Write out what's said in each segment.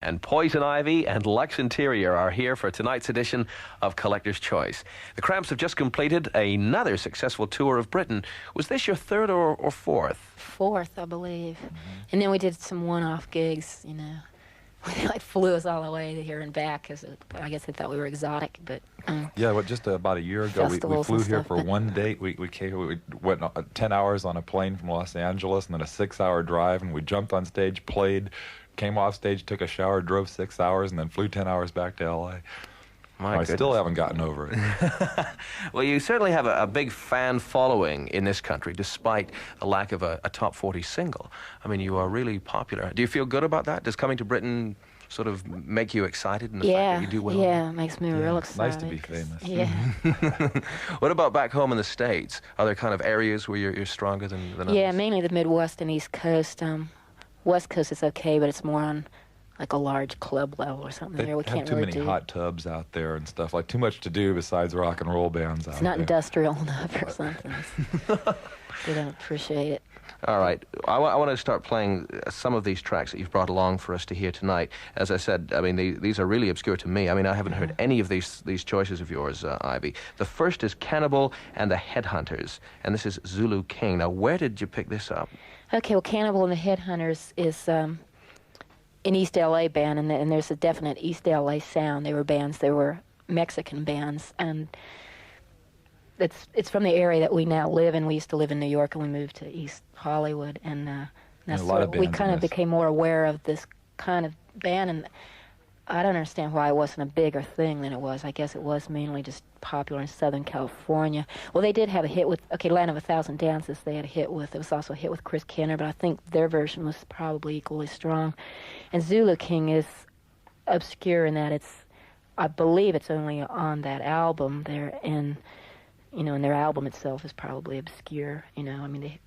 And Poison Ivy and Lux Interior are here for tonight's edition of Collector's Choice. The Cramps have just completed another successful tour of Britain. Was this your third or fourth? Fourth, I believe. And then we did some one-off gigs, you know. They like flew us all the way to here and back because I guess they thought we were exotic, but... yeah, well, just about a year ago, we flew here for one date. We went 10 hours on a plane from Los Angeles and then a 6-hour drive, and we jumped on stage, played, came off stage, took a shower, drove 6 hours, and then flew 10 hours back to L.A. I still haven't gotten over it. Well, you certainly have a big fan following in this country, despite the lack of a top 40 single. I mean, you are really popular. Do you feel good about that? Does coming to Britain sort of make you excited in the fact that you do well? Yeah, it makes me real excited. Nice to be famous. Yeah. What about back home in the States? Are there kind of areas where you're stronger than others? Yeah, mainly the Midwest and East Coast. West Coast is okay, but it's more on like a large club level or something. There we can't too really many hot tubs out there and stuff, like too much to do besides rock and roll bands out there. It's not industrial enough or something. They don't appreciate it. All right. I want to start playing some of these tracks that you've brought along for us to hear tonight. As I said, I mean, these are really obscure to me. I mean, I haven't heard any of these choices of yours, Ivy. The first is Cannibal and the Headhunters, and this is Zulu King. Now, where did you pick this up? Okay, well, Cannibal and the Headhunters is an East L.A. band, and there's a definite East L.A. sound. They were Mexican bands, and it's from the area that we now live in. We used to live in New York, and we moved to East Hollywood, and that's we kind of became more aware of this kind of band, and I don't understand why it wasn't a bigger thing than it was. I guess it was mainly just popular in Southern California. Well, they did have a hit with, Land of a Thousand Dances they had a hit with. It was also a hit with Chris Kenner, but I think their version was probably equally strong. And Zulu King is obscure in that I believe it's only on that album there, and, and their album itself is probably obscure, I mean,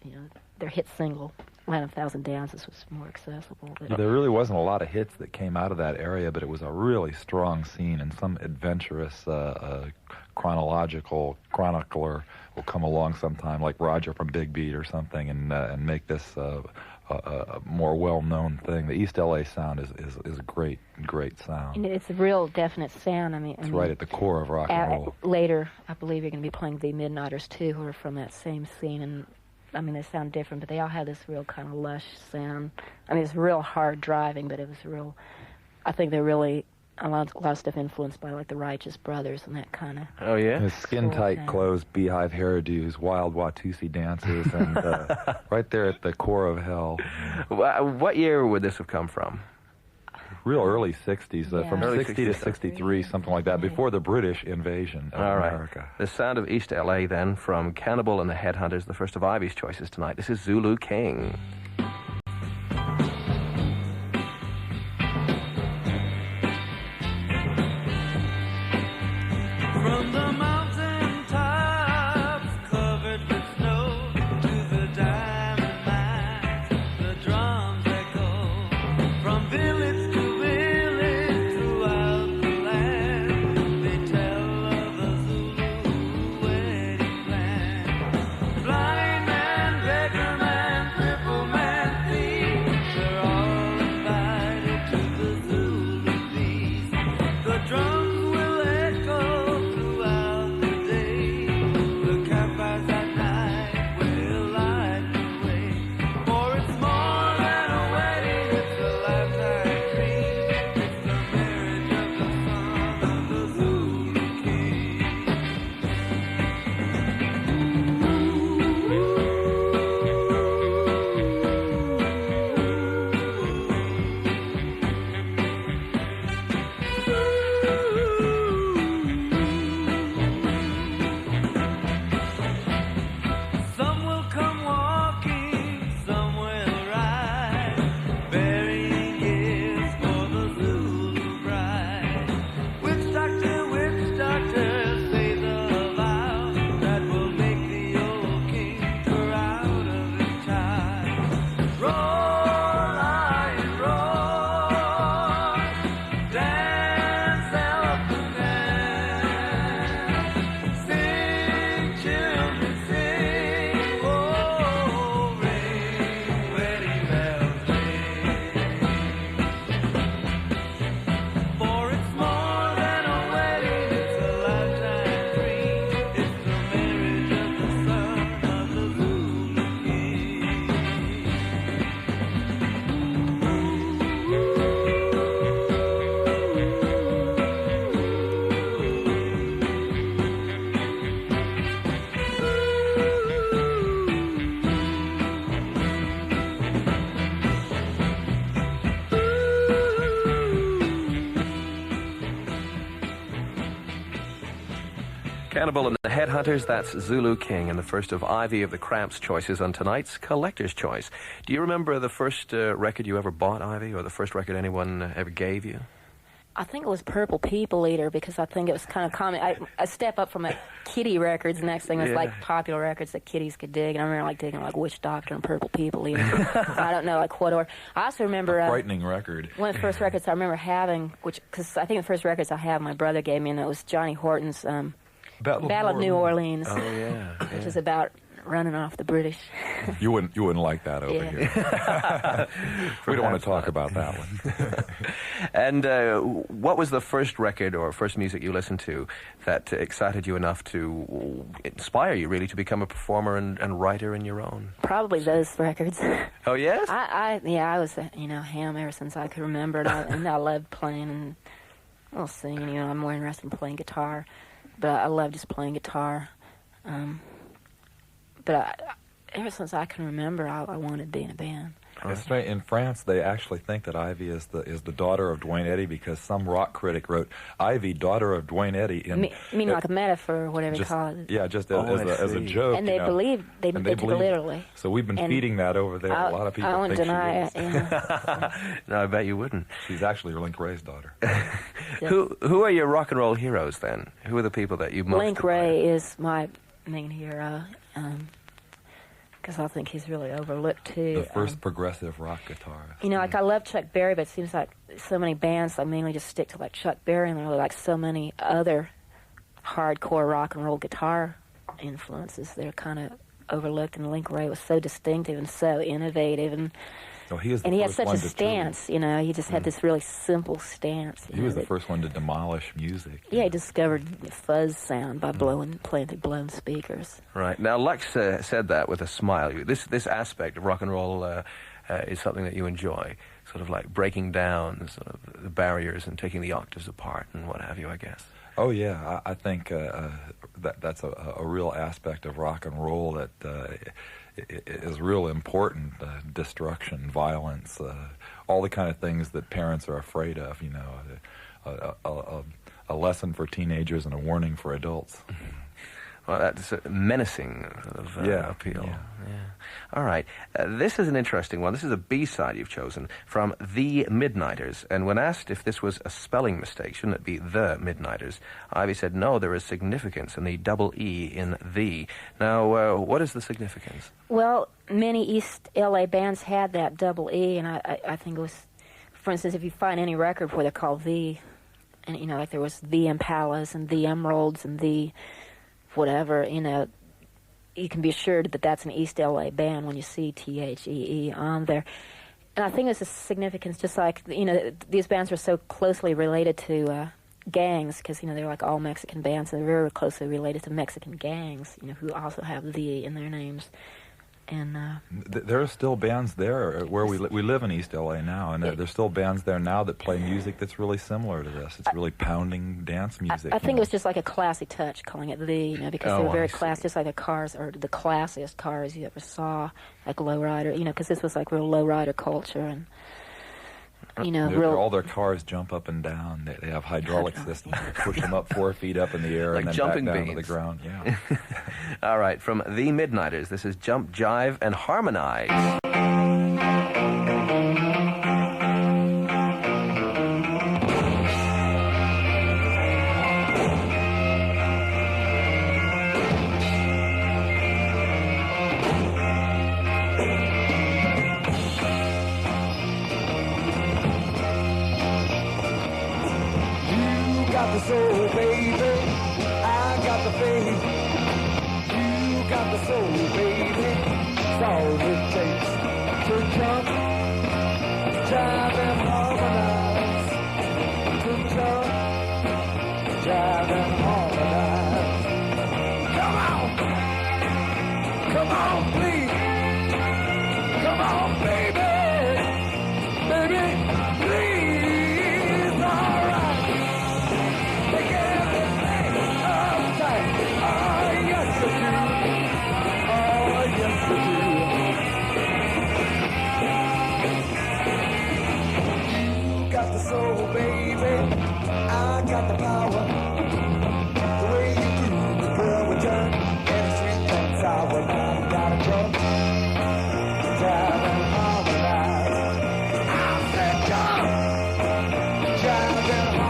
their hit single, Land of a Thousand Dances, was more accessible. Yeah, there really wasn't a lot of hits that came out of that area, but it was a really strong scene, and some adventurous chronicler will come along sometime, like Roger from Big Beat or something, and make this a more well-known thing. The East L.A. sound is a great sound. And it's a real definite sound. It's right at the core of rock and roll. Later, I believe you're going to be playing the Midnighters, too, who are from that same scene, and I mean, they sound different, but they all have this real kind of lush sound. I mean, it's real hard driving, but it was real, I think they're really a lot of stuff influenced by, like, the Righteous Brothers and that kind of... Oh, yeah? Skin-tight clothes, beehive hairdos, wild Watusi dances, and right there at the core of hell. What year would this have come from? Real early 60s, from early 60 to 63, something like that, before the British invasion of America. The sound of East L.A., then, from Cannibal and the Headhunters, the first of Ivy's choices tonight. This is Zulu King. From the mountain tops covered with snow to the diamond mines, the drums echo from village to village throughout the land. They tell of the Zulu wedding plan. Blind man, beggar man, cripple man. Cannibal and the Headhunters, that's Zulu King, and the first of Ivy of the Cramps choices on tonight's Collector's Choice. Do you remember the first record you ever bought, Ivy, or the first record anyone ever gave you? I think it was Purple People Eater, because I think it was kind of common. I step up from Kitty records. The next thing was like popular records that kiddies could dig, and I remember like digging like Witch Doctor and Purple People Eater. I don't know like what order. I also remember a frightening record. One of the first records I remember having, because I think the first records I had my brother gave me, and it was Johnny Horton's Battle of New Orleans. Oh yeah, which is about running off the British. You wouldn't like that over here. We don't want to talk about that one. And what was the first record or first music you listened to that excited you enough to inspire you really to become a performer and writer in your own? Probably those records. Oh yes? I was ham ever since I could remember, and I loved playing and singing. I'm more interested in playing guitar, but I love just playing guitar. But ever since I can remember, I wanted to be in a band. It's strange. In France, they actually think that Ivy is the daughter of Duane Eddy, because some rock critic wrote, Ivy, daughter of Duane Eddy. You mean like a metaphor or whatever you call it? Yeah, just as a joke. And they they took it literally. So we've been feeding that over there. A lot of people I wouldn't think deny she is. it. No, I bet you wouldn't. She's actually Link Wray's daughter. Who are your rock and roll heroes then? Who are the people that you most Link admire? Wray is my main hero. Because I think he's really overlooked, too. The first progressive rock guitarist. Like, I love Chuck Berry, but it seems like so many bands, mainly just stick to, like, Chuck Berry, and there are, like, so many other hardcore rock and roll guitar influences. They're kind of overlooked, and Link Wray was so distinctive and so innovative, and he had such a stance, he just had this really simple stance. He was the first one to demolish music. Yeah, he discovered the fuzz sound by playing through blown speakers. Right. Now, Lex said that with a smile. This aspect of rock and roll is something that you enjoy, sort of like breaking down sort of the barriers and taking the octaves apart and what have you, I guess. Oh, yeah. I think that's a real aspect of rock and roll that is real important. Destruction, violence, all the kind of things that parents are afraid of, a lesson for teenagers and a warning for adults. Well, that's a menacing sort of appeal. Yeah. All right. This is an interesting one. This is a B-side you've chosen from The Midnighters. And when asked if this was a spelling mistake, shouldn't it be The Midnighters, Ivy said, no, there is significance in the double E in the. Now, what is the significance? Well, many East L.A. bands had that double E, and I think it was, for instance, if you find any record where they're called The, and, like there was The Impalas and The Emeralds and The whatever, you can be assured that that's an East L.A. band when you see THEE on there. And I think it's a significance, just like, these bands are so closely related to gangs, because, they're like all Mexican bands, and they're very closely related to Mexican gangs, who also have the in their names. And there are still bands there where we live in East LA now, and there's still bands there now that play music that's really similar to this. It's really pounding dance music. I think it was just like a classy touch calling it the, because they were very classy, just like the cars are the classiest cars you ever saw, like lowrider, because this was like real lowrider culture, and all their cars jump up and down. They have hydraulic systems that push them up 4 feet up in the air like and then jumping back down beans. to the ground. Yeah. All right, from The Midnighters, this is Jump, Jive, and Harmonize. The soul, baby, I got the faith. You got the soul, baby, it's all it takes to jump, jive and harmonize. To jump, jive and harmonize. Come on, please, come on, baby, please, all right. Soul, baby, I got the power. The way you groove, get home.